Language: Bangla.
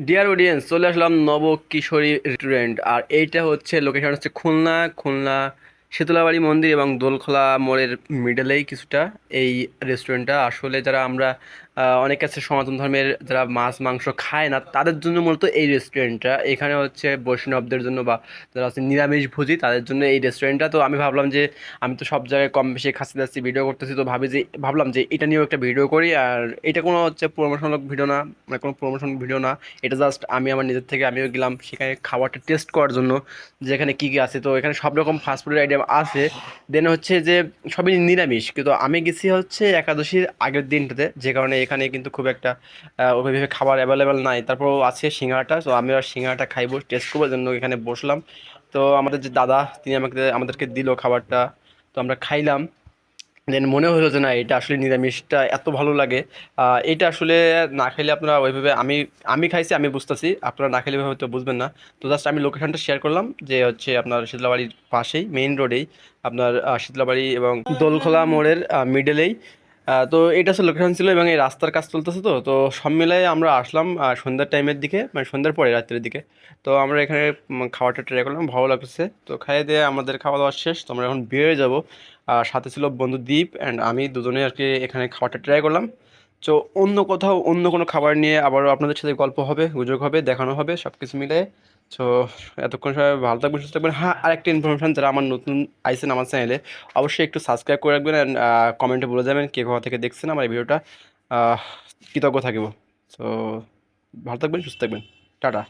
ডিয়ার অডিয়েন্স, চলে আসলাম নব কিশোরী রেস্টুরেন্ট। আর এইটা হচ্ছে লোকেশন হচ্ছে খুলনা খুলনা শীতলাবাড়ি মন্দির এবং দোলখোলা মোড়ের মিডলেই কিছুটা এই রেস্টুরেন্টটা। আসলে যারা আমরা অনেক আছে সনাতন ধর্মের, যারা মাছ মাংস খায় না তাদের জন্য মূলত এই রেস্টুরেন্টটা। এখানে হচ্ছে বৈষ্ণবদের জন্য বা যারা আছে নিরামিষ ভোজী তাদের জন্য এই রেস্টুরেন্টটা। তো আমি ভাবলাম যে আমি তো সব জায়গায় কম বেশি খাচ্ছি দাচ্ছি ভিডিও করতেছি, তো ভাবলাম যে এটা নিয়েও একটা ভিডিও করি। আর এটা কোনো হচ্ছে প্রমোশনাল ভিডিও না, মানে কোনো প্রমোশন ভিডিও না। এটা জাস্ট আমি আমার নিজের থেকে আমিও গেলাম সেখানে খাবারটা টেস্ট করার জন্য যে এখানে কী কী আছে। তো এখানে সব রকম ফাস্টফুডের আইটেম আছে। দেন হচ্ছে যে সবই নিরামিষ, কিন্তু আমি গেছি হচ্ছে একাদশীর আগের দিনটাতে, যে কারণে এখানে কিন্তু খুব একটা ওইভাবে খাবার অ্যাভেলেবেল নাই। তারপরও আছে সিঙ্গাড়াটা, তো আমি আর সিঙ্গাড়াটা খাইবো, টেস্ট করবো জন্য এখানে বসলাম। তো আমাদের যে দাদা তিনি আমাদেরকে দিল খাবারটা, তো আমরা খাইলাম। দেন মনে হলো যে না, এটা আসলে নিরামিষটা এত ভালো লাগে। এটা আসলে না খেলে আপনারা ওইভাবে, আমি আমি খাইছি, আমি বুঝতেছি, আপনারা না খেলে হয়তো বুঝবেন না। তো জাস্ট আমি লোকেশনটা শেয়ার করলাম যে হচ্ছে আপনার শীতলাবাড়ির পাশেই, মেইন রোডেই আপনার শীতলাবাড়ি এবং দোলখোলা মোড়ের মিডলেই। তো এটা হচ্ছে লোকেশন ছিল এবং এই রাস্তার কাজ চলতেছে। তো সব মিলাই আমরা আসলাম সন্ধ্যার টাইমের দিকে, মানে সন্ধ্যার পরে রাত্রের দিকে। তো আমরা এখানে খাবারটা ট্রাই করলাম, ভালো লাগছে। তো খাইয়ে দিয়ে আমাদের খাওয়া দাওয়া শেষ, তো আমরা এখন বেরিয়ে যাব। আর সাথে ছিল বন্ধু দ্বীপ অ্যান্ড আমি, দুজনে আর কি এখানে খাবারটা ট্রাই করলাম। তো অন্য কোথাও অন্য কোনো খাবার নিয়ে আবারও আপনাদের সাথে গল্প হবে, গুজব হবে, দেখানো হবে, সব কিছু মিলে। তো এতক্ষণ সবাই ভালো থাকবেন, সুস্থ থাকবেন। হ্যাঁ, আরেকটা ইনফরমেশন, যারা আমার নতুন আইসেন আমার চ্যানেলে, অবশ্যই একটু সাবস্ক্রাইব করে রাখবেন অ্যান্ড কমেন্টে বলে যাবেন কে কোথা থেকে দেখছেন আমার এই ভিডিওটা। আহ, কৃতজ্ঞ থাকিব। তো ভালো থাকবেন, সুস্থ থাকবেন। টাটা।